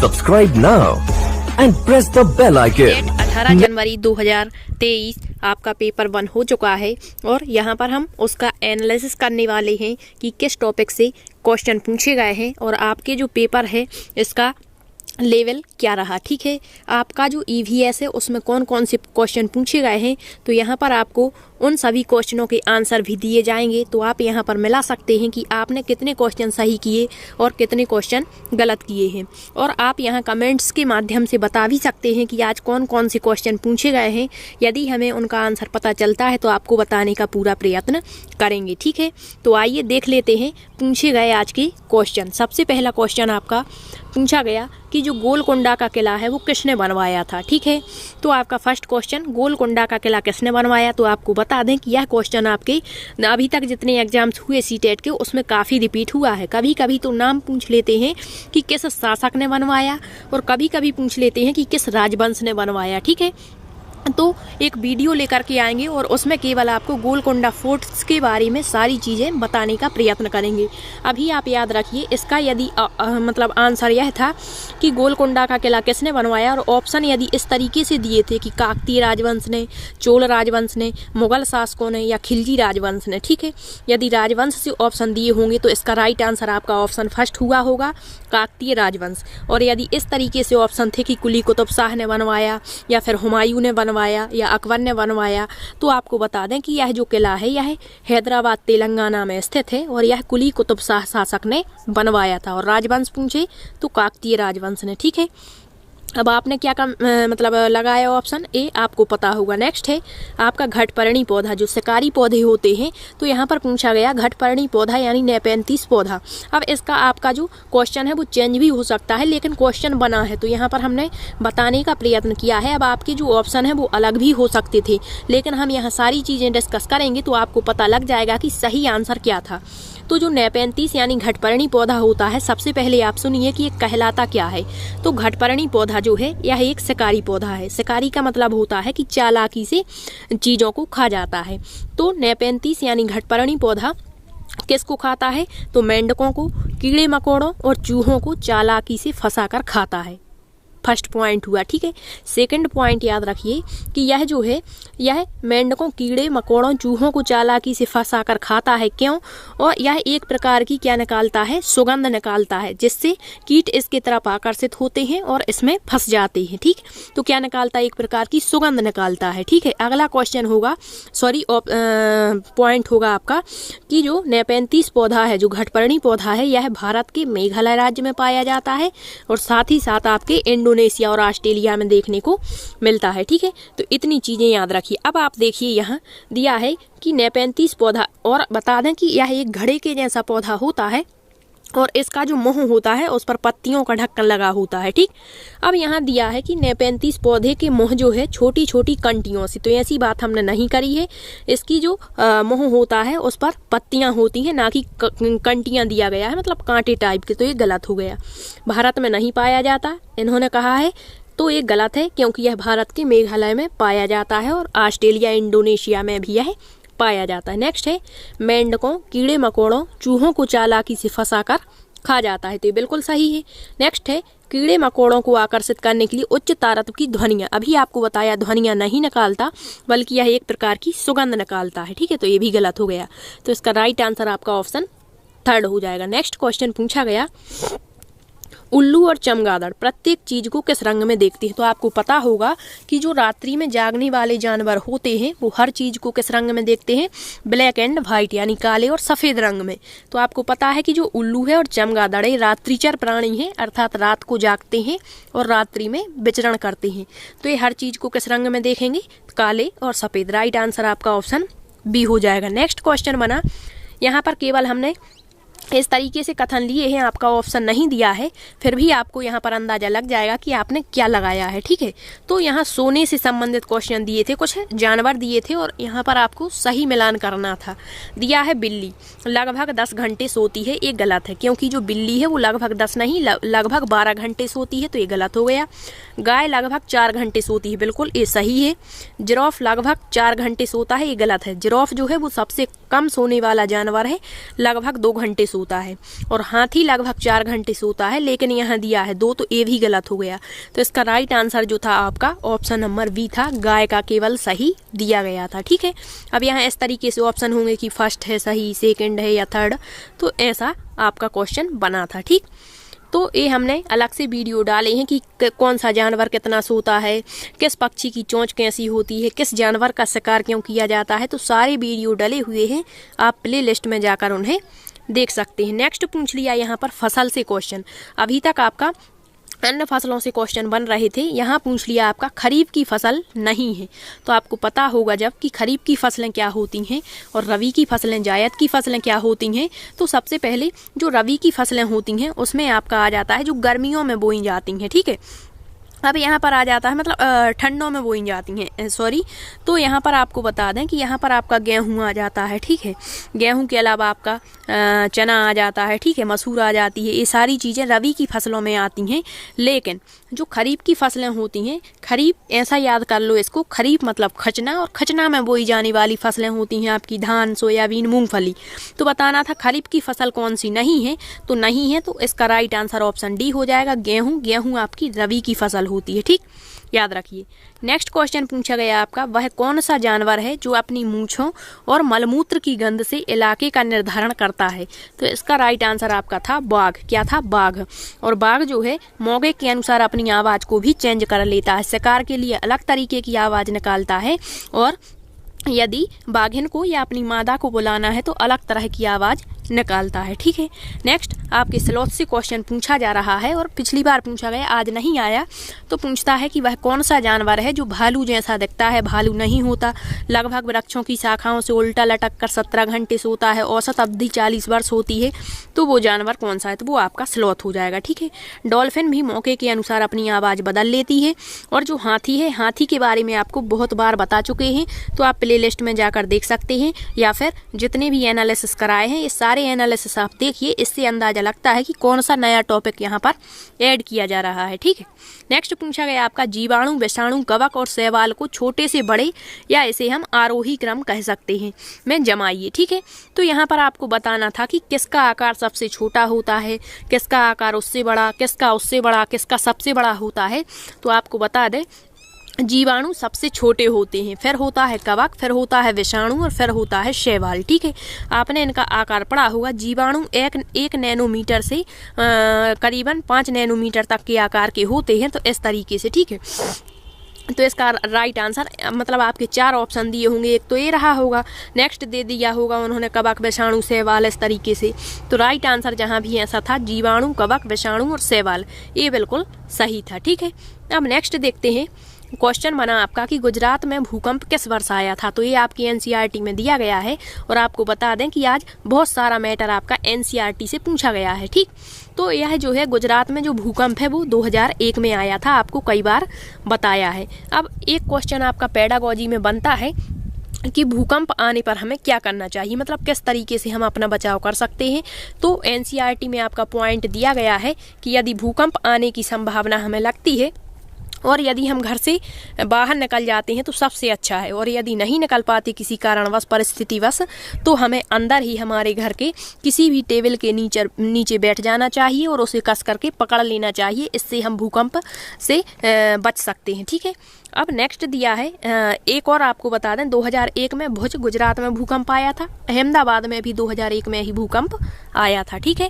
Subscribe now and press the bell icon. 18 जनवरी 2023 आपका paper 1 हो चुका है और यहाँ पर हम उसका एनालिसिस करने वाले हैं कि किस टॉपिक से क्वेश्चन पूछे गए हैं और आपके जो पेपर है इसका लेवल क्या रहा। ठीक है, आपका जो EVS है उसमें कौन कौन से क्वेश्चन पूछे गए हैं, तो यहाँ पर आपको उन सभी क्वेश्चनों के आंसर भी दिए जाएंगे। तो आप यहाँ पर मिला सकते हैं कि आपने कितने क्वेश्चन सही किए और कितने क्वेश्चन गलत किए हैं। और आप यहाँ कमेंट्स के माध्यम से बता भी सकते हैं कि आज कौन कौन से क्वेश्चन पूछे गए हैं। यदि हमें उनका आंसर पता चलता है तो आपको बताने का पूरा प्रयत्न करेंगे। ठीक है, तो आइए देख लेते हैं पूछे गए आज के क्वेश्चन। सबसे पहला क्वेश्चन आपका पूछा गया कि जो गोलकुंडा का किला है वो किसने बनवाया था। ठीक है, तो आपका फर्स्ट क्वेश्चन गोलकुंडा का किला किसने बनवाया, तो आपको बता दें कि यह क्वेश्चन आपके अभी तक जितने एग्जाम्स हुए सीटेट के उसमें काफ़ी रिपीट हुआ है। कभी कभी तो नाम पूछ लेते हैं कि किस शासक ने बनवाया और कभी कभी पूछ लेते हैं कि किस राजवंश ने बनवाया। ठीक है, तो एक वीडियो लेकर के आएंगे और उसमें केवल आपको गोलकुंडा फोर्ट्स के बारे में सारी चीज़ें बताने का प्रयत्न करेंगे। अभी आप याद रखिए इसका यदि मतलब आंसर यह था कि गोलकुंडा का किला किसने बनवाया, और ऑप्शन यदि इस तरीके से दिए थे कि काकतीय राजवंश ने, चोल राजवंश ने, मुगल शासकों ने या खिलजी राजवंश ने। ठीक है, यदि राजवंश से ऑप्शन दिए होंगे तो इसका राइट आंसर आपका ऑप्शन फर्स्ट हुआ होगा, काकतीय राजवंश। और यदि इस तरीके से ऑप्शन थे कि कुली कुतुब शाह ने बनवाया या फिर हुमायूं ने बनवाया या अकबर ने बनवाया, तो आपको बता दें कि यह जो किला है यह हैदराबाद तेलंगाना में स्थित है और यह कुली कुतुब शाह शासक ने बनवाया था। और राजवंश पूछे तो काकतीय राजवंश ने। ठीक है, अब आपने क्या मतलब लगाया ऑप्शन ए, आपको पता होगा। नेक्स्ट है आपका घटपर्णी पौधा, जो शिकारी पौधे होते हैं, तो यहाँ पर पूछा गया घटपर्णी पौधा यानी नेपेंथिस पौधा। अब इसका आपका जो क्वेश्चन है वो चेंज भी हो सकता है, लेकिन क्वेश्चन बना है तो यहाँ पर हमने बताने का प्रयत्न किया है। अब आपके जो ऑप्शन है वो अलग भी हो सकते थे, लेकिन हम यहाँ सारी चीज़ें डिस्कस करेंगे तो आपको पता लग जाएगा कि सही आंसर क्या था। तो जो नेपेंथिस यानी घटपर्णी पौधा होता है, सबसे पहले आप सुनिए कि ये कहलाता क्या है। तो घटपर्णी पौधा जो है यह एक शिकारी पौधा है। शिकारी का मतलब होता है कि चालाकी से चीज़ों को खा जाता है। तो नेपेंथिस यानी घटपर्णी पौधा किसको खाता है, तो मेंढकों को, कीड़े मकोड़ों और चूहों को चालाकी से फंसाकर खाता है। फर्स्ट पॉइंट हुआ। ठीक है, सेकंड पॉइंट याद रखिए कि यह जो है यह मेंढकों, कीड़े मकोड़ों, चूहों को चालाकी से फंसाकर खाता है। क्यों, और यह एक प्रकार की क्या निकालता है, सुगंध निकालता है, जिससे कीट इसके तरफ आकर्षित होते हैं और इसमें फंस जाते हैं। ठीक, तो क्या निकालता है, एक प्रकार की सुगंध निकालता है। ठीक है, अगला क्वेश्चन होगा, सॉरी पॉइंट होगा आपका कि जो नेपेंथिस पौधा है, जो घटपर्णी पौधा है, यह भारत के मेघालय राज्य में पाया जाता है और साथ ही साथ आपके इंडोनेशिया और ऑस्ट्रेलिया में देखने को मिलता है। ठीक है, तो इतनी चीजें याद रखिए। अब आप देखिए यहाँ दिया है कि नेपेंथिस पौधा, और बता दें कि यह एक घड़े के जैसा पौधा होता है और इसका जो मुंह होता है उस पर पत्तियों का ढक्कन लगा होता है। ठीक, अब यहाँ दिया है कि नेपेंथिस पौधे के मुंह जो है छोटी छोटी कंटियों से, तो ऐसी बात हमने नहीं करी है। इसकी जो मुंह होता है उस पर पत्तियां होती हैं, ना कि कंटियां दिया गया है, मतलब कांटे टाइप के, तो ये गलत हो गया। भारत में नहीं पाया जाता इन्होंने कहा है, तो ये गलत है क्योंकि यह भारत के मेघालय में पाया जाता है और ऑस्ट्रेलिया, इंडोनेशिया में भी यह पाया जाता है। नेक्स्ट है मेंढकों, कीड़े मकोड़ों, चूहों को चालाकी से फंसाकर खा जाता है, तो ये बिल्कुल सही है। नेक्स्ट है कीड़े मकोड़ों को आकर्षित करने के लिए उच्च तारत्व की ध्वनियां, अभी आपको बताया ध्वनियां नहीं निकालता बल्कि यह एक प्रकार की सुगंध निकालता है। ठीक है, तो ये भी गलत हो गया, तो इसका राइट आंसर आपका ऑप्शन थर्ड हो जाएगा। नेक्स्ट क्वेश्चन पूछा गया उल्लू और चमगादड़ प्रत्येक चीज को किस रंग में देखते हैं। तो आपको पता होगा कि जो रात्रि में जागने वाले जानवर होते हैं वो हर चीज को किस रंग में देखते हैं, ब्लैक एंड व्हाइट यानी काले और सफेद रंग में। तो आपको पता है कि जो उल्लू है और चमगादड़ है रात्रिचर प्राणी हैं, अर्थात रात को जागते हैं और रात्रि में विचरण करते हैं। तो ये हर चीज को किस रंग में देखेंगे, काले और सफेद। राइट आंसर आपका ऑप्शन बी हो जाएगा। नेक्स्ट क्वेश्चन बना, यहाँ पर केवल हमने इस तरीके से कथन लिए हैं, आपका ऑप्शन नहीं दिया है, फिर भी आपको यहाँ पर अंदाजा लग जाएगा कि आपने क्या लगाया है। ठीक है, तो यहाँ सोने से संबंधित क्वेश्चन दिए थे, कुछ जानवर दिए थे और यहाँ पर आपको सही मिलान करना था। दिया है बिल्ली लगभग 10 घंटे सोती है, ये गलत है क्योंकि जो बिल्ली है वो लगभग 10 नहीं लगभग 12 घंटे सोती है, तो ये गलत हो गया। गाय लगभग 4 घंटे सोती है, बिल्कुल ये सही है। जिराफ लगभग 4 घंटे सोता है, ये गलत है। जिराफ जो है वो सबसे कम सोने वाला जानवर है, लगभग 2 घंटे सोता सोता है, और हाथी लगभग 4 घंटे सोता है, लेकिन यहाँ दिया है 2, तो ए भी गलत हो गया। तो इसका राइट आंसर जो था आपका ऑप्शन नंबर बी था, गाय का केवल सही दिया गया था। ठीक है, अब यहाँ इस तरीके से ऑप्शन होंगे कि फर्स्ट है सही, सेकंड है या थर्ड, तो ऐसा आपका क्वेश्चन बना था। ठीक, तो ये हमने अलग से वीडियो डाले हैं कि कौन सा जानवर कितना सोता है, किस पक्षी की चोंच कैसी होती है, किस जानवर का शिकार क्यों किया जाता है, तो सारे वीडियो डले हुए हैं, आप प्ले लिस्ट में जाकर उन्हें देख सकते हैं। नेक्स्ट पूछ लिया यहाँ पर फसल से क्वेश्चन। अभी तक आपका अन्य फसलों से क्वेश्चन बन रहे थे, यहाँ पूछ लिया आपका खरीफ की फसल नहीं है। तो आपको पता होगा जब कि खरीफ की फसलें क्या होती हैं और रबी की फसलें, जायद की फसलें क्या होती हैं। तो सबसे पहले जो रबी की फसलें होती हैं उसमें आपका आ जाता है जो गर्मियों में बोई जाती हैं। ठीक है, अब यहाँ पर आ जाता है मतलब ठंडों में बोई जाती हैं, सॉरी। तो यहाँ पर आपको बता दें कि यहाँ पर आपका गेहूँ आ जाता है। ठीक है, गेहूँ के अलावा आपका चना आ जाता है। ठीक है, मसूर आ जाती है, ये सारी चीज़ें रबी की फसलों में आती हैं। लेकिन जो खरीफ की फसलें होती हैं, खरीफ ऐसा याद कर लो इसको, खरीफ मतलब खचना, और खचना में बोई जाने वाली फसलें होती हैं आपकी धान, सोयाबीन, मूंगफली। तो बताना था खरीफ की फसल कौन सी नहीं है, तो नहीं है, तो इसका राइट आंसर ऑप्शन डी हो जाएगा, गेहूँ। गेहूँ आपकी रबी की फसल होती है। ठीक, याद रखिए। नेक्स्ट क्वेश्चन पूछा गया आपका, वह कौन सा जानवर है जो अपनी मूंछों और मलमूत्र की गंध से इलाके का निर्धारण करता है। तो इसका राइट आंसर आपका था बाघ। क्या था? बाघ। और बाघ जो है मौके के अनुसार अपनी आवाज़ को भी चेंज कर लेता है, शिकार के लिए अलग तरीके की आवाज़ निकालता है, और यदि बाघिन को या अपनी मादा को बुलाना है तो अलग तरह की आवाज़ निकालता है। ठीक है, नेक्स्ट आपके स्लॉट से क्वेश्चन पूछा जा रहा है, और पिछली बार पूछा गया, आज नहीं आया। तो पूछता है कि वह कौन सा जानवर है जो भालू जैसा दिखता है, भालू नहीं होता, लगभग वृक्षों की शाखाओं से उल्टा लटक कर 17 घंटे सोता है, औसत अवधि 40 वर्ष होती है। तो वो जानवर कौन सा है? तो वो आपका स्लॉथ हो जाएगा। ठीक है, डॉल्फिन भी मौके के अनुसार अपनी आवाज़ बदल लेती है, और जो हाथी है, हाथी के बारे में आपको बहुत बार बता चुके हैं, तो आप प्ले लिस्ट में जाकर देख सकते हैं, या फिर जितने भी एनालिसिस कराए हैं ये सारे एनालिसिस आप देखिए, इससे अंदाजा लगता है कि कौन सा नया टॉपिक यहाँ पर ऐड किया जा रहा है। ठीक है, नेक्स्ट पूछा गया आपका, जीवाणु, विषाणु, कवक और शैवाल को छोटे से बड़े, या इसे हम आरोही क्रम कह सकते हैं, में जमाइए। ठीक है, तो यहाँ पर आपको बताना था कि किसका आकार सबसे छोटा होता है, किसका आकार उससे बड़ा, किसका उससे बड़ा, किसका सबसे बड़ा होता है। तो आपको बता दें, जीवाणु सबसे छोटे होते हैं, फिर होता है कवक, फिर होता है विषाणु, और फिर होता है शैवाल। ठीक है, आपने इनका आकार पढ़ा होगा। जीवाणु एक नैनोमीटर से करीबन 5 नैनोमीटर तक के आकार के होते हैं, तो इस तरीके से। ठीक है, तो इसका राइट आंसर मतलब आपके 4 ऑप्शन दिए होंगे, एक तो ये रहा होगा, नेक्स्ट दे दिया होगा उन्होंने कवक, विषाणु, शैवाल, इस तरीके से। तो राइट आंसर जहाँ भी ऐसा था, जीवाणु, कवक, विषाणु और शैवाल, ये बिल्कुल सही था। ठीक है, अब नेक्स्ट देखते हैं। क्वेश्चन बना आपका कि गुजरात में भूकंप किस वर्ष आया था। तो ये आपकी एनसीईआरटी में दिया गया है, और आपको बता दें कि आज बहुत सारा मैटर आपका एनसीईआरटी से पूछा गया है। ठीक, तो यह जो है गुजरात में जो भूकंप है वो 2001 में आया था, आपको कई बार बताया है। अब एक क्वेश्चन आपका पेडागोजी में बनता है कि भूकंप आने पर हमें क्या करना चाहिए, मतलब किस तरीके से हम अपना बचाव कर सकते हैं। तो एनसीईआरटी में आपका पॉइंट दिया गया है कि यदि भूकंप आने की संभावना हमें लगती है, और यदि हम घर से बाहर निकल जाते हैं तो सबसे अच्छा है, और यदि नहीं निकल पाते किसी कारणवश, परिस्थितिवश, तो हमें अंदर ही हमारे घर के किसी भी टेबल के नीचे बैठ जाना चाहिए और उसे कस करके पकड़ लेना चाहिए। इससे हम भूकंप से बच सकते हैं। ठीक है, अब नेक्स्ट दिया है, एक और आपको बता दें, 2001 में भुज, गुजरात में भूकंप आया था। अहमदाबाद में भी 2001 में ही भूकंप आया था। ठीक है,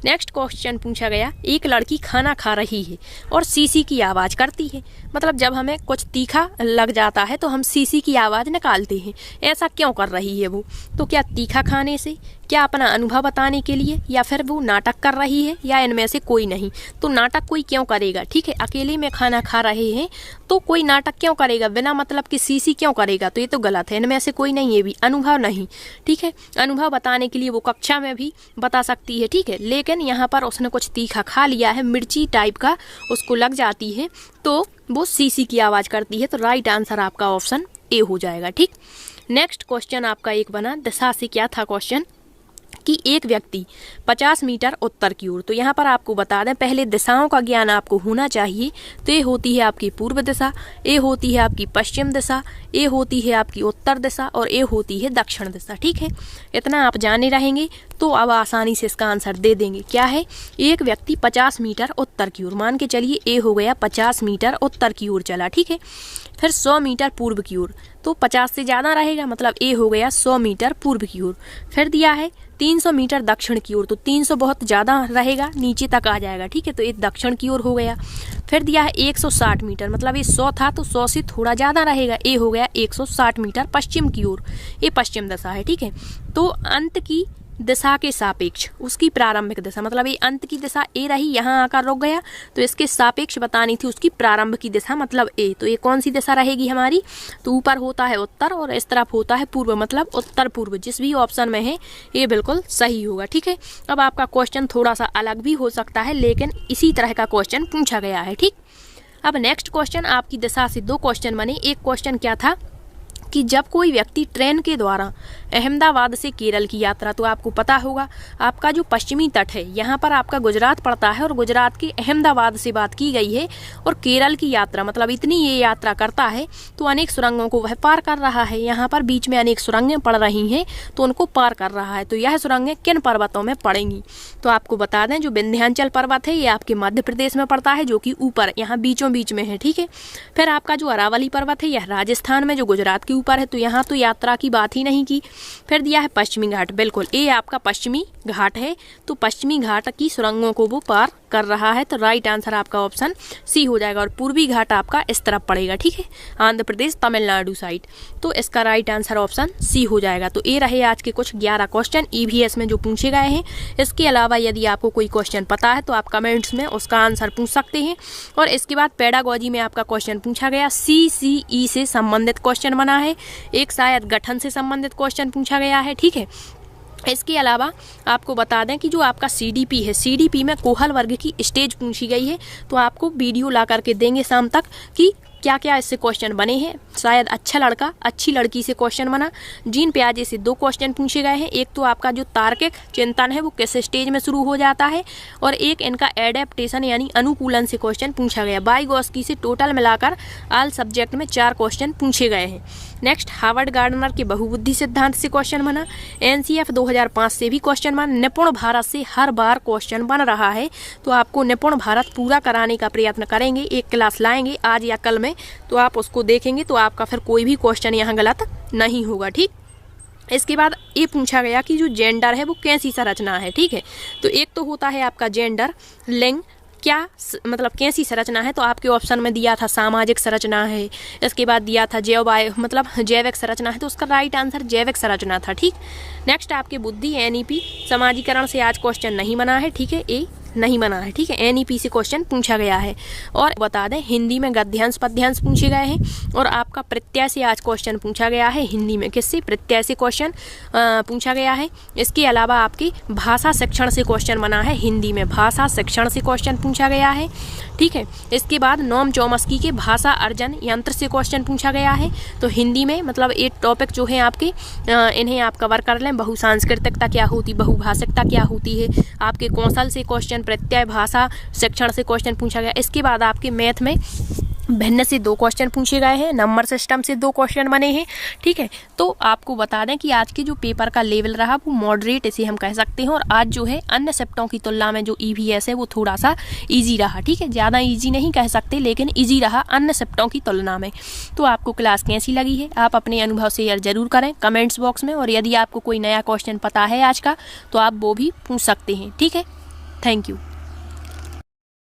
नेक्स्ट क्वेश्चन पूछा गया, एक लड़की खाना खा रही है और सीसी की आवाज़ करती है। मतलब जब हमें कुछ तीखा लग जाता है तो हम सीसी की आवाज़ निकालते हैं, ऐसा क्यों कर रही है वो? तो क्या तीखा खाने से, क्या अपना अनुभव बताने के लिए, या फिर वो नाटक कर रही है, या इनमें से कोई नहीं? तो नाटक कोई क्यों करेगा? ठीक है, अकेले में खाना खा रहे हैं तो कोई नाटक क्यों करेगा, बिना मतलब कि सीसी क्यों करेगा? तो ये तो गलत है, इनमें से कोई नहीं, ये भी अनुभव नहीं। ठीक है, अनुभव बताने के लिए वो कक्षा में भी बता सकती है। ठीक है, लेकिन यहाँ पर उसने कुछ तीखा खा लिया है, मिर्ची टाइप का उसको लग जाती है, तो वो सीसी की आवाज़ करती है। तो राइट आंसर आपका ऑप्शन ए हो जाएगा। ठीक, नेक्स्ट क्वेश्चन आपका एक बना, दिशा से क्या था क्वेश्चन कि एक व्यक्ति 50 मीटर उत्तर की ओर, तो यहाँ पर आपको बता दें पहले दिशाओं का ज्ञान आपको होना चाहिए। तो ये होती है आपकी पूर्व दिशा, ये होती है आपकी पश्चिम दिशा, ये होती है आपकी उत्तर दिशा और ये होती है दक्षिण दिशा। ठीक है, इतना आप जाने रहेंगे तो अब आसानी से इसका आंसर दे देंगे। क्या है, एक व्यक्ति 50 मीटर उत्तर की ओर, मान के चलिए ए हो गया 50 मीटर उत्तर की ओर चला। ठीक है, फिर 100 मीटर पूर्व की ओर, तो 50 से ज़्यादा रहेगा, मतलब ए हो गया 100 मीटर पूर्व की ओर। फिर दिया है 300 मीटर दक्षिण की ओर, तो 300 बहुत ज़्यादा रहेगा, नीचे तक आ जाएगा। ठीक है, तो ये दक्षिण की ओर हो गया। फिर दिया है 160 मीटर, मतलब ये 100 था तो 100 से थोड़ा ज़्यादा रहेगा, ए हो गया 160 मीटर पश्चिम की ओर, ये पश्चिम दिशा है। ठीक है, तो अंत की दिशा के सापेक्ष उसकी प्रारंभिक दिशा, मतलब ये अंत की दिशा ए रही, यहाँ आकर रुक गया, तो इसके सापेक्ष बतानी थी उसकी प्रारंभ की दिशा, मतलब ए। तो ये कौन सी दिशा रहेगी हमारी, तो ऊपर होता है उत्तर और इस तरफ होता है पूर्व, मतलब उत्तर पूर्व। जिस भी ऑप्शन में है ये बिल्कुल सही होगा। ठीक है, अब आपका क्वेश्चन थोड़ा सा अलग भी हो सकता है, लेकिन इसी तरह का क्वेश्चन पूछा गया है। ठीक, अब नेक्स्ट क्वेश्चन, आपकी दिशा से 2 क्वेश्चन बने। एक क्वेश्चन क्या था कि जब कोई व्यक्ति ट्रेन के द्वारा अहमदाबाद से केरल की यात्रा, तो आपको पता होगा आपका जो पश्चिमी तट है यहाँ पर आपका गुजरात पड़ता है और गुजरात के अहमदाबाद से बात की गई है, और केरल की यात्रा मतलब इतनी ये यात्रा करता है तो अनेक सुरंगों को वह पार कर रहा है। यहाँ पर बीच में अनेक सुरंगें पड़ रही हैं तो उनको पार कर रहा है। तो यह सुरंगें किन पर्वतों में पड़ेंगी, तो आपको बता दें जो विंध्याचल पर्वत है ये आपके मध्य प्रदेश में पड़ता है, जो कि ऊपर यहाँ बीचों बीच में है। ठीक है, फिर आपका जो अरावली पर्वत है यह राजस्थान में जो गुजरात के ऊपर है, तो यहाँ तो यात्रा की बात ही नहीं की। फिर दिया है पश्चिमी घाट, बिल्कुल ये आपका पश्चिमी घाट है, तो पश्चिमी घाट की सुरंगों को वो पार कर रहा है, तो राइट आंसर आपका ऑप्शन सी हो जाएगा। और पूर्वी घाट आपका इस तरफ पड़ेगा। ठीक है, आंध्र प्रदेश तमिलनाडु साइड, तो इसका राइट आंसर ऑप्शन सी हो जाएगा। तो ये रहे आज के कुछ 11 क्वेश्चन ईवीएस में जो पूछे गए हैं। इसके अलावा यदि आपको कोई क्वेश्चन पता है तो आप कमेंट्स में उसका आंसर पूछ सकते हैं। और इसके बाद पेडागोजी में आपका क्वेश्चन पूछा गया, CCE से संबंधित क्वेश्चन बना है, एक शायद गठन से संबंधित क्वेश्चन पूछा गया है। ठीक है, इसके अलावा आपको बता दें कि जो आपका CDP है, CDP में कोहल वर्ग की स्टेज पूछी गई है, तो आपको वीडियो ला करके देंगे शाम तक कि क्या क्या इससे क्वेश्चन बने हैं। शायद अच्छा लड़का अच्छी लड़की से क्वेश्चन बना। जीन प्याजे से 2 क्वेश्चन पूछे गए हैं, एक तो आपका जो तार्किक चिंतन है वो किस स्टेज में शुरू हो जाता है, और एक इनका एडेप्टेशन यानी अनुकूलन से क्वेश्चन पूछा गया। वाइगोस्की से टोटल मिलाकर ऑल सब्जेक्ट में 4 क्वेश्चन पूछे गए हैं। नेक्स्ट हार्वर्ड गार्डनर के बहुबुद्धि सिद्धांत से क्वेश्चन बना, NCF 2005 से भी क्वेश्चन बना, निपुण भारत से हर बार क्वेश्चन बन रहा है, तो आपको निपुण भारत पूरा कराने का प्रयत्न करेंगे, एक क्लास लाएंगे आज या कल में, तो आप उसको देखेंगे तो आपका फिर कोई भी क्वेश्चन यहाँ गलत नहीं होगा। ठीक, इसके बाद ये पूछा गया कि जो जेंडर है वो कैसी संरचना है। ठीक है, तो एक तो होता है आपका जेंडर, लिंग क्या मतलब कैसी संरचना है, तो आपके ऑप्शन में दिया था सामाजिक संरचना है, इसके बाद दिया था मतलब जैविक संरचना है, तो उसका राइट आंसर जैविक संरचना था। ठीक, नेक्स्ट आपके बुद्धि NEP समाजीकरण से आज क्वेश्चन नहीं बना है। ठीक है, ए नहीं बना है। ठीक है, NEP से क्वेश्चन पूछा गया है। और बता दें हिंदी में गद्यांश पद्यांश पूछे गए हैं, और आपका प्रत्यय से आज क्वेश्चन पूछा गया है हिंदी में, किससे, प्रत्यय से क्वेश्चन पूछा गया है। इसके अलावा आपकी भाषा शिक्षण से क्वेश्चन बना है, हिंदी में भाषा शिक्षण से क्वेश्चन पूछा गया है। ठीक है, इसके बाद नोम चॉम्स्की के भाषा अर्जन यंत्र से क्वेश्चन पूछा गया है, तो हिंदी में मतलब एक टॉपिक जो है आपके इन्हें आप कवर कर लें, बहुसांस्कृतिकता क्या होती, बहुभाषिकता क्या होती है। आपके कौशल से क्वेश्चन, प्रत्यय भाषा शिक्षण से क्वेश्चन पूछा गया। इसके बाद आपके मैथ में भिन्न से 2 क्वेश्चन पूछे गए हैं, नंबर सिस्टम से 2 क्वेश्चन बने हैं। ठीक है, तो आपको बता दें कि आज के जो पेपर का लेवल रहा वो मॉडरेट इसे हम कह सकते हैं, और आज जो है अन्य शिफ्टों की तुलना में जो EVS है वो थोड़ा सा इजी रहा। ठीक है, ज़्यादा इजी नहीं कह सकते लेकिन इजी रहा अन्य शिफ्टों की तुलना में। तो आपको क्लास कैसी लगी है आप अपने अनुभव शेयर जरूर करें कमेंट्स बॉक्स में, और यदि आपको कोई नया क्वेश्चन पता है आज का तो आप वो भी पूछ सकते हैं। ठीक है, थैंक यू।